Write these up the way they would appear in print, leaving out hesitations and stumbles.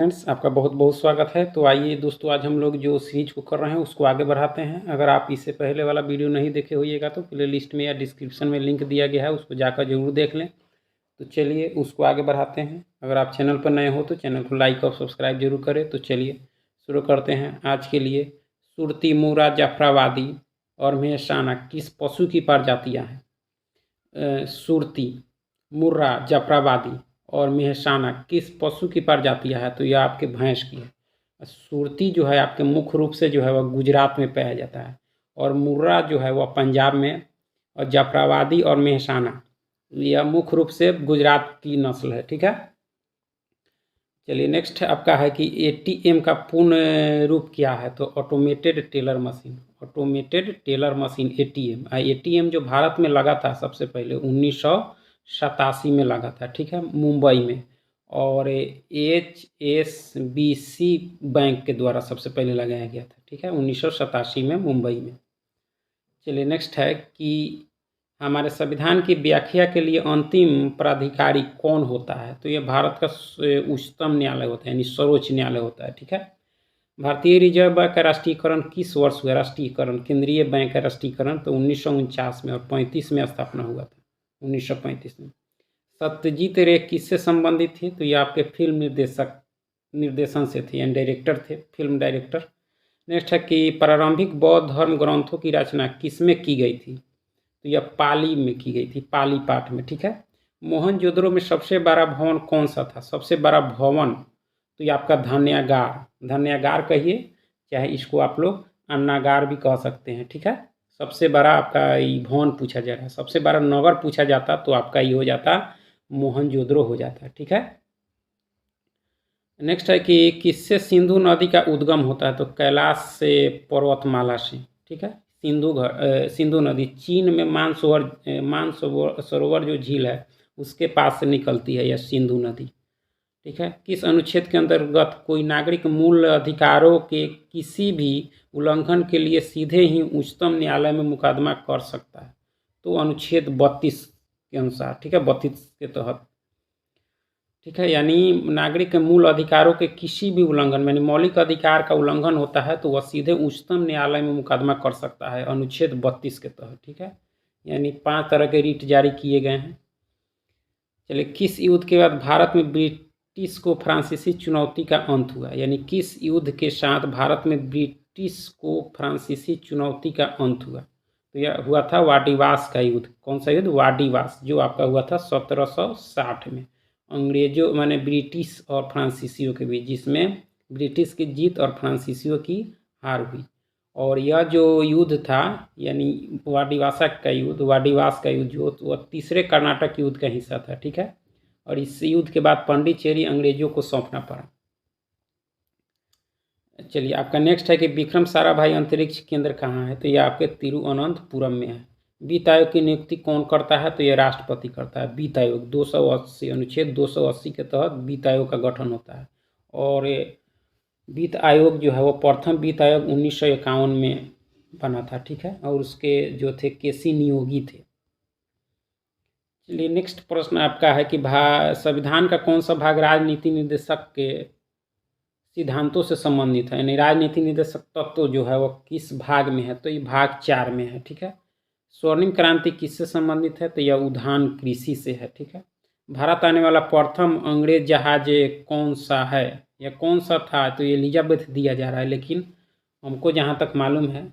Friends, आपका बहुत बहुत स्वागत है। तो आइए दोस्तों, आज हम लोग जो सीरीज को कर रहे हैं उसको आगे बढ़ाते हैं। अगर आप इससे पहले वाला वीडियो नहीं देखे होइएगा तो प्ले लिस्ट में या डिस्क्रिप्शन में लिंक दिया गया है, उसको जाकर जरूर देख लें। तो चलिए उसको आगे बढ़ाते हैं। अगर आप चैनल पर नए हो तो चैनल को लाइक और सब्सक्राइब जरूर करें। तो चलिए शुरू करते हैं। आज के लिए सुरती, मुर्रा, जाफराबादी और मेहसाना किस पशु की प्रजातियाँ हैं? सुरती, मुर्रा, जाफराबादी और मेहसाना किस पशु की प्रजातियाँ है? तो यह आपके भैंस की है। सुरती जो है आपके मुख्य रूप से जो है वह गुजरात में पाया जाता है, और मुर्रा जो है वह पंजाब में, और जाफराबादी और मेहसाना यह मुख्य रूप से गुजरात की नस्ल है। ठीक है, चलिए नेक्स्ट आपका है कि एटीएम का पूर्ण रूप क्या है? तो automated teller machine. Automated teller machine ATM. ATM जो भारत में लगा था सबसे पहले 1987 में लगा था। ठीक है, मुंबई में, और HSBC बैंक के द्वारा सबसे पहले लगाया गया था। ठीक है, 1987 में मुंबई में। चलिए नेक्स्ट है कि हमारे संविधान की व्याख्या के लिए अंतिम प्राधिकारी कौन होता है? तो ये भारत का उच्चतम न्यायालय होता है, यानी सर्वोच्च न्यायालय होता है। ठीक है, भारतीय रिजर्व बैंक का राष्ट्रीयकरण किस वर्ष हुआ? राष्ट्रीयकरण, केंद्रीय बैंक का राष्ट्रीयकरण तो 1949 में, और 35 में स्थापना हुआ था, 1935 में। सत्यजीत रे किससे संबंधित थे? तो ये आपके फिल्म निर्देशन से थे, यानी डायरेक्टर थे, फिल्म डायरेक्टर। नेक्स्ट है कि प्रारंभिक बौद्ध धर्म ग्रंथों की रचना किसमें की गई थी? तो यह पाली में की गई थी, पाली पाठ में। ठीक है, मोहनजोदड़ो में सबसे बड़ा भवन कौन सा था? सबसे बड़ा भवन तो ये आपका धान्यागार, धान्यागार कहिए, चाहे इसको आप लोग अन्नागार भी कह सकते हैं। ठीक है, सबसे बड़ा आपका ये भवन पूछा जा रहा है। सबसे बड़ा नगर पूछा जाता तो आपका ये हो जाता मोहनजोदड़ो हो जाता है। ठीक है, नेक्स्ट है कि किससे सिंधु नदी का उद्गम होता है? तो कैलाश से, पर्वतमाला से। ठीक है, सिंधु नदी चीन में मानसरोवर जो झील है उसके पास से निकलती है यह सिंधु नदी। ठीक है, किस अनुच्छेद के अंतर्गत कोई नागरिक मूल अधिकारों के किसी भी उल्लंघन के लिए सीधे ही उच्चतम न्यायालय में मुकदमा कर सकता है? तो अनुच्छेद 32 के अनुसार। ठीक है, 32 के तहत। ठीक है, यानी नागरिक के मूल अधिकारों के किसी भी उल्लंघन, यानी मौलिक अधिकार का उल्लंघन होता है तो वह सीधे उच्चतम न्यायालय में मुकदमा कर सकता है, अनुच्छेद 32 के तहत। ठीक है, यानी 5 तरह के रिट जारी किए गए हैं। चलिए, किस युद्ध के बाद भारत में ब्रिटिश को फ्रांसीसी चुनौती का अंत हुआ? यानी किस युद्ध के साथ भारत में ब्रिटिश को फ्रांसीसी चुनौती का अंत हुआ? तो यह हुआ था वाडिवास का युद्ध। कौन सा युद्ध? वाडिवास, जो आपका हुआ था 1760 में, अंग्रेजों माने ब्रिटिश और फ्रांसीसियों के बीच, जिसमें ब्रिटिश की जीत और फ्रांसीसियों की हार हुई। और यह जो युद्ध था, यानी वाडिवास का युद्ध जो वह तीसरे कर्नाटक युद्ध का हिस्सा था। ठीक है, और इस युद्ध के बाद पांडिचेरी अंग्रेजों को सौंपना पड़ा। चलिए, आपका नेक्स्ट है कि विक्रम साराभाई अंतरिक्ष केंद्र कहाँ है? तो यह आपके तिरुवनंतपुरम में है। वित्त आयोग की नियुक्ति कौन करता है? तो यह राष्ट्रपति करता है। वित्त आयोग 280, अनुच्छेद 280 के तहत वित्त आयोग का गठन होता है। और वित्त आयोग जो है वो प्रथम वित्त आयोग 1951 में बना था। ठीक है, और उसके जो थे केसी नियोगी थे। चलिए, नेक्स्ट प्रश्न आपका है कि संविधान का कौन सा भाग राजनीति निर्देशक के सिद्धांतों से संबंधित है? यानी राजनीति निर्देशक तत्व जो है वो किस भाग में है? तो ये भाग 4 में है। ठीक है, स्वर्णिम क्रांति किससे संबंधित है? तो यह उद्यान कृषि से है। ठीक है, भारत आने वाला प्रथम अंग्रेज जहाज कौन सा है या कौन सा था? तो ये एलिजाबेथ दिया जा रहा है, लेकिन हमको जहाँ तक मालूम है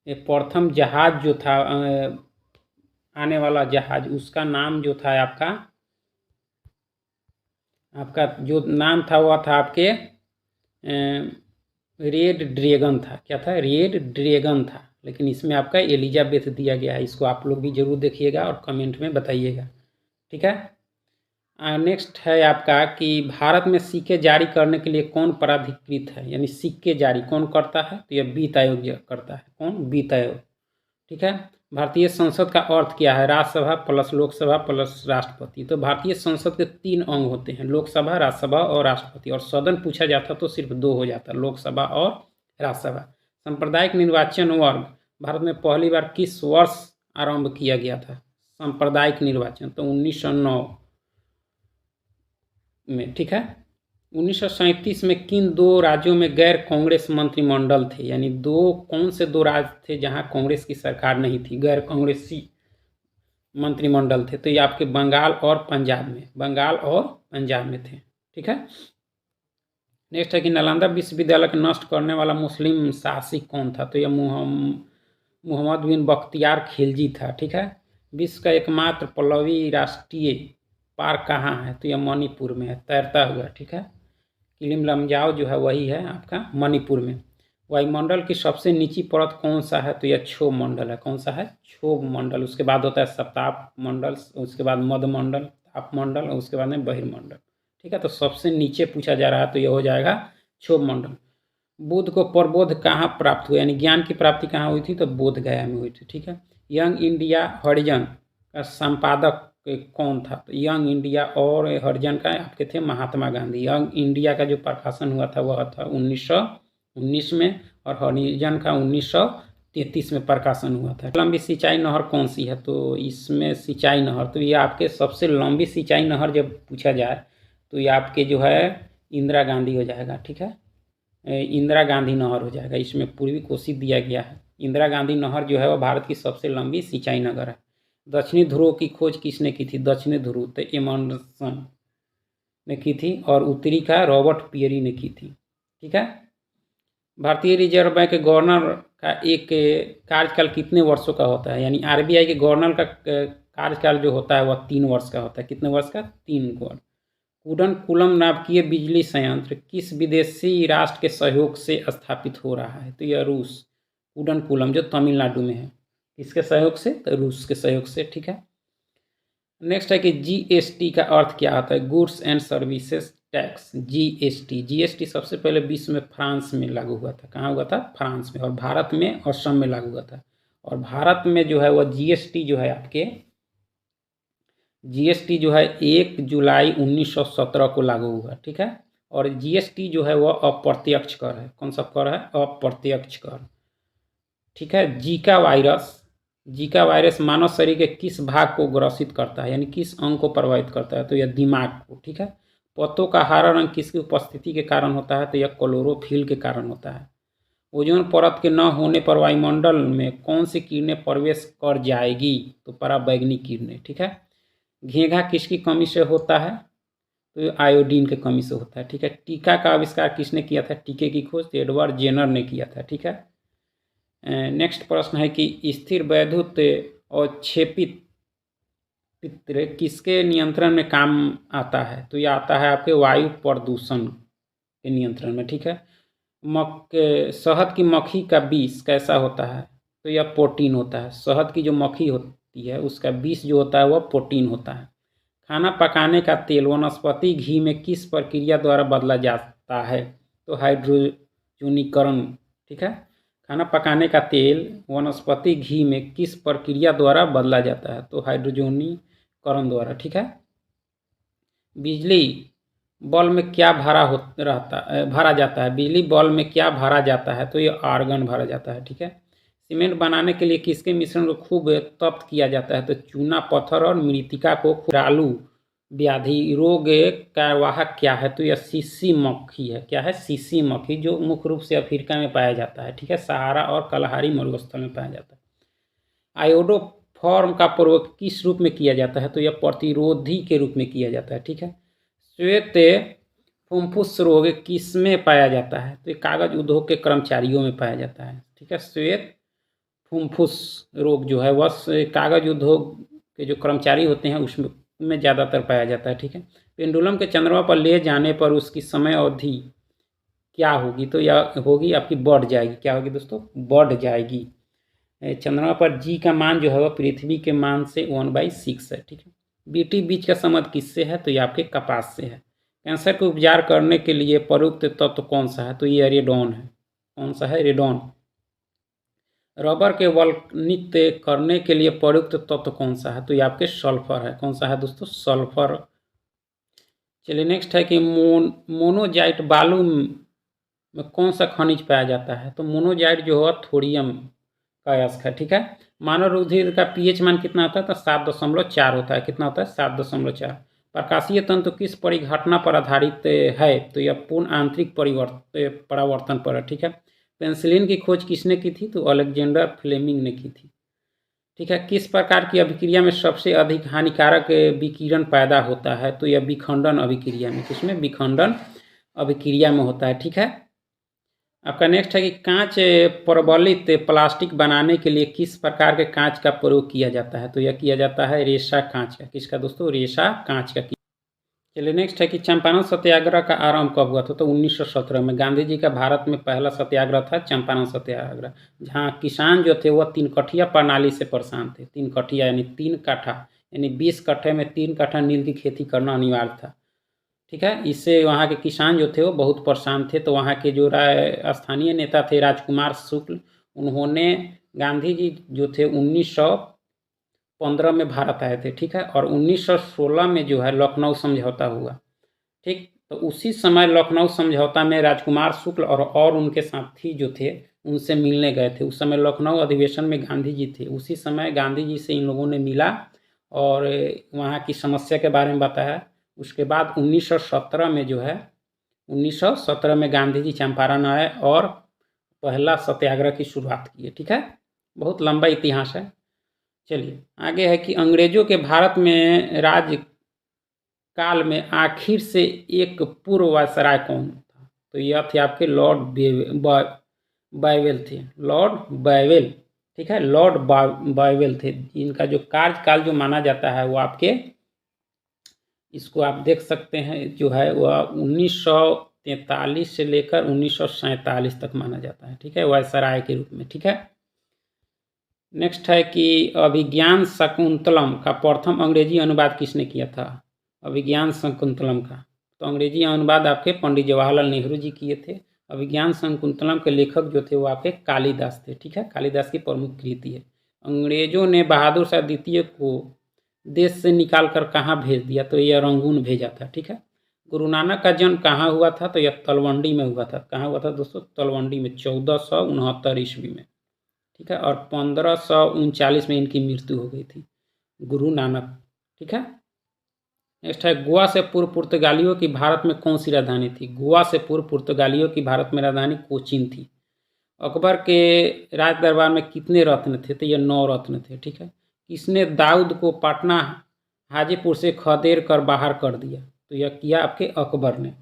ये प्रथम जहाज जो था आने वाला जहाज, उसका नाम जो था आपका जो नाम था वह था आपके रेड ड्रैगन था। क्या था? रेड ड्रैगन था, लेकिन इसमें आपका एलिजाबेथ दिया गया है। इसको आप लोग भी जरूर देखिएगा और कमेंट में बताइएगा। ठीक है, नेक्स्ट है आपका कि भारत में सिक्के जारी करने के लिए कौन प्राधिकृत है? यानी सिक्के जारी कौन करता है? तो यह वित्त आयोग करता है। कौन? वित्त आयोग। ठीक है, भारतीय संसद का अर्थ क्या है? राज्यसभा प्लस लोकसभा प्लस राष्ट्रपति। तो भारतीय संसद के 3 अंग होते हैं, लोकसभा, राज्यसभा और राष्ट्रपति। और सदन पूछा जाता तो सिर्फ 2 हो जाता, लोकसभा और राज्यसभा। सांप्रदायिक निर्वाचन वर्ग भारत में पहली बार किस वर्ष आरंभ किया गया था? सांप्रदायिक निर्वाचन तो 1909 में। ठीक है, 1937 में किन दो राज्यों में गैर कांग्रेस मंत्रिमंडल थे? यानी दो कौन से दो राज्य थे जहां कांग्रेस की सरकार नहीं थी, गैर कांग्रेसी मंत्रिमंडल थे? तो ये आपके बंगाल और पंजाब में, बंगाल और पंजाब में थे। ठीक है। नेक्स्ट है कि नालंदा विश्वविद्यालय को नष्ट करने वाला मुस्लिम शासक कौन था? तो यह मोहम्मद बिन बख्तियार खिलजी था। ठीक है। विश्व का एकमात्र पल्लवी राष्ट्रीय पार्क कहाँ है? तो यह मणिपुर में है, तैरता हुआ। ठीक है। किलिम लमजाओ जो है वही है आपका मणिपुर में। वायुमंडल की सबसे नीची परत कौन सा है? तो यह क्षोभ मंडल है। कौन सा है? क्षोभ मंडल। उसके बाद होता है सप्ताप मंडल, उसके बाद मध्यमंडल, तापमंडल और उसके बाद में बहिर्मंडल। ठीक है। तो सबसे नीचे पूछा जा रहा है तो यह हो जाएगा क्षोभ मंडल। बुद्ध को प्रबोध कहाँ प्राप्त हुआ, यानी ज्ञान की प्राप्ति कहाँ हुई थी? तो बोध गया में हुई थी। ठीक है। यंग इंडिया हरिजन का संपादक कौन था? तो यंग इंडिया और हरिजन का आपके थे महात्मा गांधी। यंग इंडिया का जो प्रकाशन हुआ था वह था 1919 में और हरिजन का 1933 में प्रकाशन हुआ था। लंबी सिंचाई नहर कौन सी है? तो इसमें सिंचाई नहर, तो ये आपके सबसे लंबी सिंचाई नहर जब पूछा जाए तो ये आपके जो है इंदिरा गांधी हो जाएगा। ठीक है। इंदिरा गांधी नहर हो जाएगा। इसमें पूर्वी कोसी दिया गया है। इंदिरा गांधी नहर जो है वह भारत की सबसे लंबी सिंचाई नहर है। दक्षिणी ध्रुव की खोज किसने की थी? दक्षिणी ध्रुव तो एमंडसन ने की थी और उत्तरी का रॉबर्ट पियरी ने की थी। ठीक है। भारतीय रिजर्व बैंक के गवर्नर का एक कार्यकाल कितने वर्षों का होता है? यानी आरबीआई के गवर्नर का कार्यकाल जो होता है वह 3 वर्ष का होता है। कितने वर्ष का? 3 वर्ष। कुडनकुलम नाभिकीय बिजली संयंत्र किस विदेशी राष्ट्र के सहयोग से स्थापित हो रहा है? तो यह रूस। कुडनकुलम जो तमिलनाडु में है, किसके सहयोग से? तो रूस के सहयोग से। ठीक है। नेक्स्ट है कि जीएसटी का अर्थ क्या होता है? Goods and services tax. GST सबसे पहले विश्व में फ्रांस में लागू हुआ था। कहाँ हुआ था? फ्रांस में। और भारत में असम में लागू हुआ था। और भारत में जो है वह जीएसटी जो है आपके जीएसटी जो है 1 जुलाई 1917 को लागू हुआ। ठीक है। और जीएसटी जो है वह अप्रत्यक्ष कर है। कौन सा कर है? अप्रत्यक्ष कर। ठीक है। जीका वायरस मानव शरीर के किस भाग को ग्रसित करता है, यानी किस अंग को प्रभावित करता है? तो यह दिमाग को। ठीक है। पत्तों का हरा रंग किसकी उपस्थिति के कारण होता है? तो यह क्लोरोफिल के कारण होता है। ओजोन परत के न होने पर वायुमंडल में कौन सी किरणें प्रवेश कर जाएगी? तो पराबैंगनी किरणें। ठीक है। घेघा किसकी कमी से होता है? तो आयोडीन की कमी से होता है। ठीक है। टीका का आविष्कार किसने किया था? टीके की खोज एडवर्ड जेनर ने किया था। ठीक है। नेक्स्ट प्रश्न है कि स्थिर वैद्युत और क्षेपित पित्र किसके नियंत्रण में काम आता है? तो यह आता है आपके वायु प्रदूषण के नियंत्रण में। ठीक है। शहद की मक्खी का विष कैसा होता है? तो यह प्रोटीन होता है। शहद की जो मक्खी होती है उसका विष जो होता है वह प्रोटीन होता है। खाना पकाने का तेल वनस्पति घी में किस प्रक्रिया द्वारा बदला जाता है? तो हाइड्रोजनीकरण। ठीक है। खाना पकाने का तेल वनस्पति घी में किस प्रक्रिया द्वारा बदला जाता है? तो हाइड्रोजनीकरण द्वारा। ठीक है। बिजली बल्ब में क्या भरा जाता है? बिजली बल्ब में क्या भरा जाता है? तो ये आर्गन भरा जाता है। ठीक है। सीमेंट बनाने के लिए किसके मिश्रण को खूब तप्त किया जाता है? तो चूना, पत्थर और मृतिका को। खुरालू व्याधि रोग का वाहक क्या है? तो यह सीसी मक्खी है। क्या है? सीसी मक्खी, जो मुख्य रूप से अफ्रीका में पाया जाता है। ठीक है। सहारा और कलहारी मरुस्थल में पाया जाता है। आयोडोफॉर्म का प्रयोग किस रूप में किया जाता है? तो यह प्रतिरोधी के रूप में किया जाता है। ठीक है। श्वेत फुफ्फुस रोग किस में पाया जाता है? तो ये कागज उद्योग के कर्मचारियों में पाया जाता है। ठीक है। श्वेत फुफ्फुस रोग जो है वह कागज उद्योग के जो कर्मचारी होते हैं उसमें ज़्यादातर पाया जाता है। ठीक है। पेंडुलम के चंद्रमा पर ले जाने पर उसकी समय अवधि क्या होगी? तो यह होगी आपकी बढ़ जाएगी। क्या होगी दोस्तों? बढ़ जाएगी। चंद्रमा पर जी का मान जो है वह पृथ्वी के मान से 1/6 है। ठीक है। बीटी बीज का संबंध किससे है? तो ये आपके कपास से है। कैंसर का उपचार करने के लिए प्रयुक्त तत्व कौन सा है? तो ये रेडॉन है। कौन सा है? रेडॉन। रबर के वल्कनित करने के लिए प्रयुक्त तत्व कौन सा है? तो ये आपके सल्फर है। कौन सा है दोस्तों? सल्फर। चलिए नेक्स्ट है कि मोनोजाइट बालू में कौन सा खनिज पाया जाता है? तो मोनोजाइट जो है थोरियम का अयस्क है। ठीक है। मानव रुधिर का पीएच मान कितना होता है? तो 7.4 होता है। कितना होता है? 7.4। प्रकाशीय तंतु किस परिघटना पर आधारित है? तो यह पूर्ण आंतरिक परावर्तन पर है। ठीक है। पेनिसिलिन की खोज किसने की थी? तो अलेक्जेंडर फ्लेमिंग ने की थी। ठीक है। किस प्रकार की अभिक्रिया में सबसे अधिक हानिकारक विकिरण पैदा होता है? तो यह विखंडन अभिक्रिया में। किसमें? विखंडन अभिक्रिया में होता है। ठीक है। आपका नेक्स्ट है कि कांच प्रबलित प्लास्टिक बनाने के लिए किस प्रकार के कांच का प्रयोग किया जाता है? तो यह किया जाता है रेशा कांच का। किसका दोस्तों? रेशा कांच का। चलिए नेक्स्ट है कि चंपारण सत्याग्रह का आरंभ कब हुआ था? तो 1917 में। गांधी जी का भारत में पहला सत्याग्रह था चंपारण सत्याग्रह, जहां किसान जो थे वह 3 कठिया प्रणाली से परेशान थे। 3 कठिया यानी 3 काठा, यानी 20 कट्ठे में 3 काठा नील की खेती करना अनिवार्य था। ठीक है। इससे वहाँ के किसान जो थे वो बहुत परेशान थे। तो वहाँ के जो स्थानीय नेता थे राजकुमार शुक्ल, उन्होंने गांधी जी जो थे 1915 में भारत आए थे। ठीक है। और 1916 में जो है लखनऊ समझौता हुआ। ठीक। तो उसी समय लखनऊ समझौता में राजकुमार शुक्ल और उनके साथी जो थे उनसे मिलने गए थे। उस समय लखनऊ अधिवेशन में गांधी जी थे। उसी समय गांधी जी से इन लोगों ने मिला और वहाँ की समस्या के बारे में बताया। उसके बाद 1917 में जो है 1917 में गांधी जी चंपारण आए और पहला सत्याग्रह की शुरुआत की है। ठीक है। बहुत लंबा इतिहास है। चलिए आगे है कि अंग्रेजों के भारत में राज काल में आखिर से एक पूर्व वायसराय कौन था? तो यह थे आपके लॉर्ड बायवेल थे। लॉर्ड बायवेल। ठीक है। लॉर्ड बायवेल थे। इनका जो कार्यकाल जो माना जाता है वो आपके, इसको आप देख सकते हैं, जो है वह 1943 से लेकर 1947 तक माना जाता है। ठीक है। वायसराय के रूप में। ठीक है। नेक्स्ट है कि अभिज्ञान शकुंतलम का प्रथम अंग्रेजी अनुवाद किसने किया था? अभिज्ञान शकुंतलम का तो अंग्रेजी अनुवाद आपके पंडित जवाहरलाल नेहरू जी किए थे। अभिज्ञान शकुंतलम के लेखक जो थे वो आपके कालिदास थे। ठीक है। कालिदास की प्रमुख कृति है। अंग्रेजों ने बहादुर शाह द्वितीय को देश से निकाल कर कहाँ भेज दिया? तो यह रंगून भेजा था। ठीक है। गुरु नानक का जन्म कहाँ हुआ था? तो यह तलवंडी में हुआ था। कहाँ हुआ था दोस्तों? तलवंडी में 1469 ईस्वी में। ठीक है। और 1539 में इनकी मृत्यु हो गई थी, गुरु नानक। ठीक है। नेक्स्ट है गोवा से पूर्व पुर्तगालियों की भारत में कौन सी राजधानी थी? गोवा से पूर्व पुर्तगालियों की भारत में राजधानी कोचीन थी। अकबर के राज दरबार में कितने रत्न थे? तो ये 9 रत्न थे। ठीक है। किसने दाऊद को पटना हाजीपुर से खदेड़ कर बाहर कर दिया? तो यह किया आपके अकबर ने।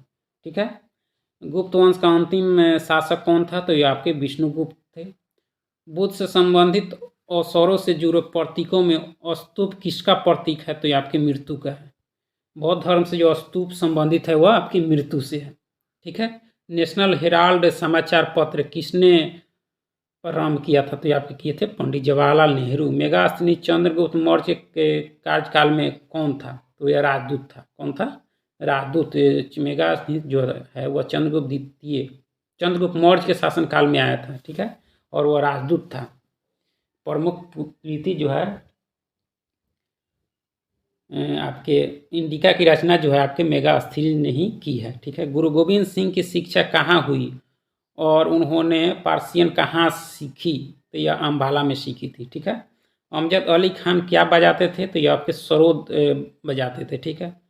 ठीक है। गुप्त वंश का अंतिम शासक कौन था? तो यह आपके विष्णुगुप्त थे। बुद्ध से संबंधित अवसरों से जुड़े प्रतीकों में स्तूप किसका प्रतीक है? तो ये आपकी मृत्यु का है। बौद्ध धर्म से जो स्तूप संबंधित है वह आपकी मृत्यु से है। ठीक है। नेशनल हेराल्ड समाचार पत्र किसने प्रारंभ किया था? तो ये आपके किए थे पंडित जवाहरलाल नेहरू। मेगास्थनी चंद्रगुप्त मौर्य के कार्यकाल में कौन था? तो यह राजदूत था। कौन था? राजदूत। मेगास्थनी जो है वह चंद्रगुप्त मौर्य के शासनकाल में आया था। ठीक है। और वह राजदूत था। प्रमुख कृति जो है आपके इंडिका की रचना जो है आपके मेगास्थनी ने ही की है। ठीक है। गुरु गोविंद सिंह की शिक्षा कहाँ हुई और उन्होंने पार्सियन कहाँ सीखी? तो यह अम्बाला में सीखी थी। ठीक है। अमजद अली खान क्या बजाते थे? तो यह आपके सरोद बजाते थे। ठीक है।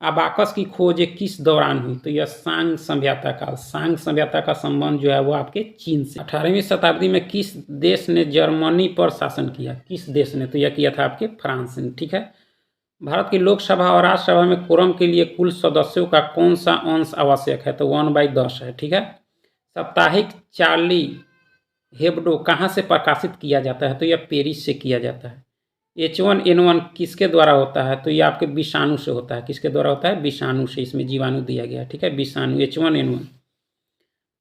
अबाकस की खोज किस दौरान हुई? तो यह सांग सभ्यता काल। सांग सभ्यता का संबंध जो है वो आपके चीन से। 18वीं शताब्दी में किस देश ने जर्मनी पर शासन किया? किस देश ने? तो यह किया था आपके फ्रांस ने। ठीक है। भारत की लोकसभा और राज्यसभा में कोरम के लिए कुल सदस्यों का कौन सा अंश आवश्यक है? तो 1/10 है। ठीक है। साप्ताहिक चार्ली हेब्डो कहाँ से प्रकाशित किया जाता है? तो यह पेरिस से किया जाता है। H1N1 किसके द्वारा होता है? तो ये आपके विषाणु से होता है। किसके द्वारा होता है? विषाणु से। इसमें जीवाणु दिया गया है। ठीक है। विषाणु H1N1।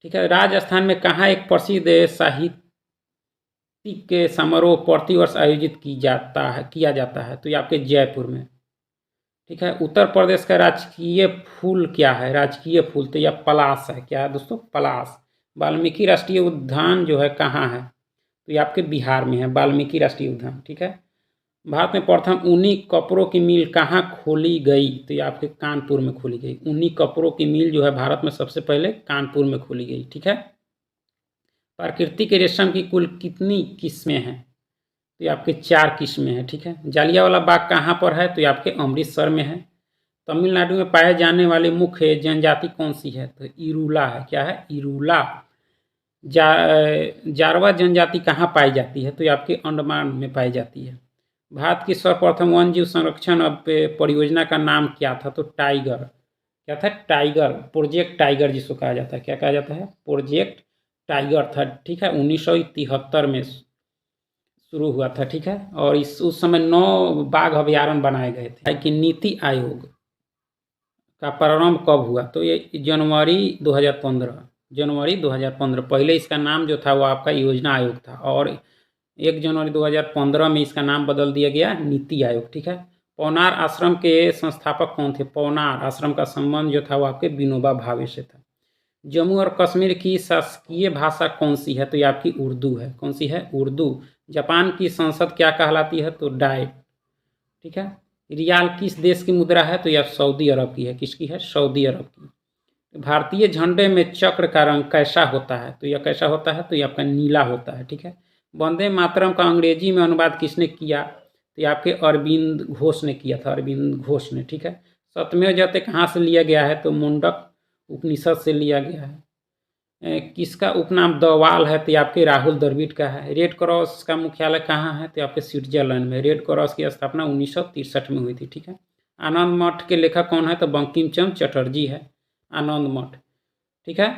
ठीक है। राजस्थान में कहाँ एक प्रसिद्ध साहित्यिक समारोह प्रतिवर्ष आयोजित किया जाता है? तो ये आपके जयपुर में। ठीक है। उत्तर प्रदेश का राजकीय फूल क्या है? राजकीय फूल तो यह पलाश है। क्या है दोस्तों? पलाश। वाल्मीकि राष्ट्रीय उद्यान जो है कहाँ है? तो ये आपके बिहार में है, वाल्मीकि राष्ट्रीय उद्यान। ठीक है। भारत में प्रथम ऊनी कपड़ों की मिल कहाँ खोली गई? तो ये आपके कानपुर में खोली गई। ऊनी कपड़ों की मिल जो है भारत में सबसे पहले कानपुर में खोली गई। ठीक है। प्राकृतिक रेशम की कुल कितनी किस्में हैं? तो ये आपके 4 किस्में हैं। ठीक है। जालियांवाला बाग कहाँ पर है? तो ये आपके अमृतसर में है। तमिलनाडु में पाए जाने वाली मुख्य जनजाति कौन सी है? तो इरूला है। क्या है? इरूला। जारवा जनजाति कहाँ पाई जाती है? तो ये आपके अंडमान में पाई जाती है। भारत की सर्वप्रथम वन जीव संरक्षण परियोजना का नाम क्या था? तो टाइगर। क्या था? टाइगर। प्रोजेक्ट टाइगर जिसको कहा जाता है। क्या कहा जाता है? प्रोजेक्ट टाइगर था। ठीक है, 1973 में शुरू हुआ था। ठीक है, और उस समय 9 बाघ अभयारण्य बनाए गए थे। कि नीति आयोग का प्रारंभ कब हुआ? तो ये जनवरी 2015। जनवरी 2015। पहले इसका नाम जो था वो आपका योजना आयोग था, और 1 जनवरी 2015 में इसका नाम बदल दिया गया नीति आयोग। ठीक है। पौनार आश्रम के संस्थापक कौन थे? पौनार आश्रम का संबंध जो था वो आपके विनोबा भावे से था। जम्मू और कश्मीर की शासकीय भाषा कौन सी है? तो ये आपकी उर्दू है। कौन सी है? उर्दू। जापान की संसद क्या कहलाती है? तो डाइट। ठीक है। रियाल किस देश की मुद्रा है? तो यह सऊदी अरब की है। किसकी है? सऊदी अरब की। भारतीय झंडे में चक्र का रंग कैसा होता है? तो यह कैसा होता है? तो यह आपका नीला होता है। ठीक है। वंदे मातरम का अंग्रेजी में अनुवाद किसने किया? तो ये आपके अरविंद घोष ने किया था। अरविंद घोष ने। ठीक है। सत्यमेव जयते कहाँ से लिया गया है? तो मुंडक उपनिषद से लिया गया है। किसका उपनाम द वाल है? तो आपके राहुल द्रविड़ का है। रेड क्रॉस का मुख्यालय कहाँ है? तो आपके स्विट्जरलैंड में। रेड क्रॉस की स्थापना 1963 में हुई थी। ठीक है। आनंद मठ के लेखक कौन है? तो बंकिम चंद्र चटर्जी है। आनंद मठ। ठीक है।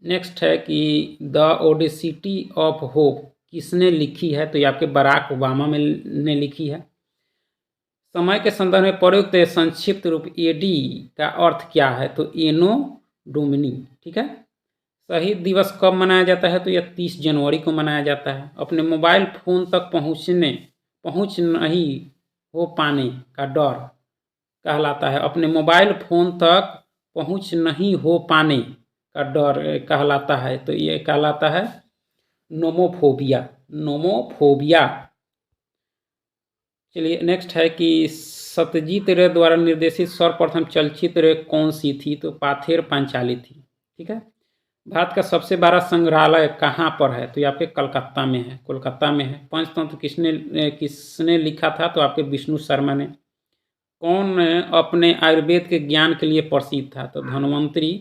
नेक्स्ट है कि द ओडेसिटी ऑफ होप किसने लिखी है? तो ये आपके बराक ओबामा ने लिखी है। समय के संदर्भ में प्रयुक्त संक्षिप्त रूप एडी का अर्थ क्या है? तो एनो डोमिनी। ठीक है। शहीद दिवस कब मनाया जाता है? तो यह 30 जनवरी को मनाया जाता है। अपने मोबाइल फोन तक पहुंच नहीं हो पाने का डर कहलाता है। अपने मोबाइल फोन तक पहुंच नहीं हो पाने का डर कहलाता है। तो ये कहलाता है नोमोफोबिया। नोमोफोबिया। चलिए नेक्स्ट है कि सत्यजीत रे द्वारा निर्देशित सर्वप्रथम चलचित्र कौन सी थी? तो पाथेर पांचाली थी। ठीक है। भारत का सबसे बड़ा संग्रहालय कहाँ पर है? तो ये आपके कलकत्ता में है। कोलकाता में है। पंचतंत्र किसने लिखा था? तो आपके विष्णु शर्मा ने। कौन अपने आयुर्वेद के ज्ञान के लिए प्रसिद्ध था? तो धन्वंतरी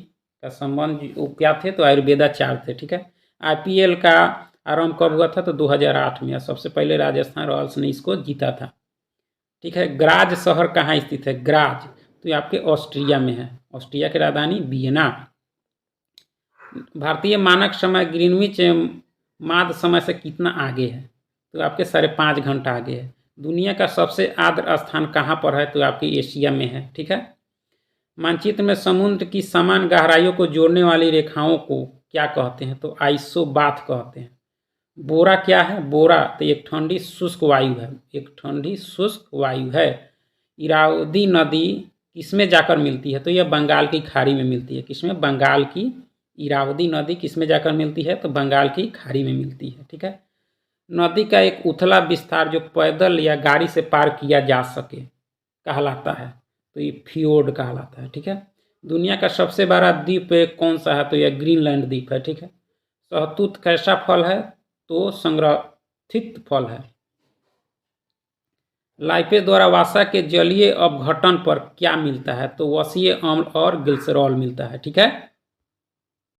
का संबंध वो क्या थे? तो आयुर्वेदाचार्य थे। ठीक है। IPL का आरंभ कब हुआ था? तो 2008 में। सबसे पहले राजस्थान रॉयल्स ने इसको जीता था। ठीक है। ग्राज शहर कहाँ स्थित है? ग्राज तो ये आपके ऑस्ट्रिया में है। ऑस्ट्रिया की राजधानी वियना। भारतीय मानक समय ग्रीनविच माध्य समय से कितना आगे है? तो आपके 5.5 घंटा आगे है। दुनिया का सबसे आर्द्र स्थान कहाँ पर है? तो आपके एशिया में है। ठीक है। मानचित्र में समुद्र की समान गहराइयों को जोड़ने वाली रेखाओं को क्या कहते हैं? तो आइसोबाथ कहते हैं। बोरा क्या है? बोरा तो एक ठंडी शुष्क वायु है। एक ठंडी शुष्क वायु है। इरावदी नदी किसमें जाकर मिलती है? तो यह बंगाल की खाड़ी में मिलती है। किसमें? बंगाल की। इरावदी नदी किसमें जाकर मिलती है? तो बंगाल की खाड़ी में मिलती है। ठीक है। नदी का एक उथला विस्तार जो पैदल या गाड़ी से पार किया जा सके कहलाता है। तो ये फियोर्ड कहलाता है। ठीक है। दुनिया का सबसे बड़ा द्वीप कौन सा है? तो यह ग्रीनलैंड द्वीप है। ठीक है। शहतूत कैसा फल है? तो संग्रथित फल है। लाइपेज द्वारा वसा के जलीय अपघटन पर क्या मिलता है? तो वसीय अम्ल और ग्लिसरॉल मिलता है। ठीक है।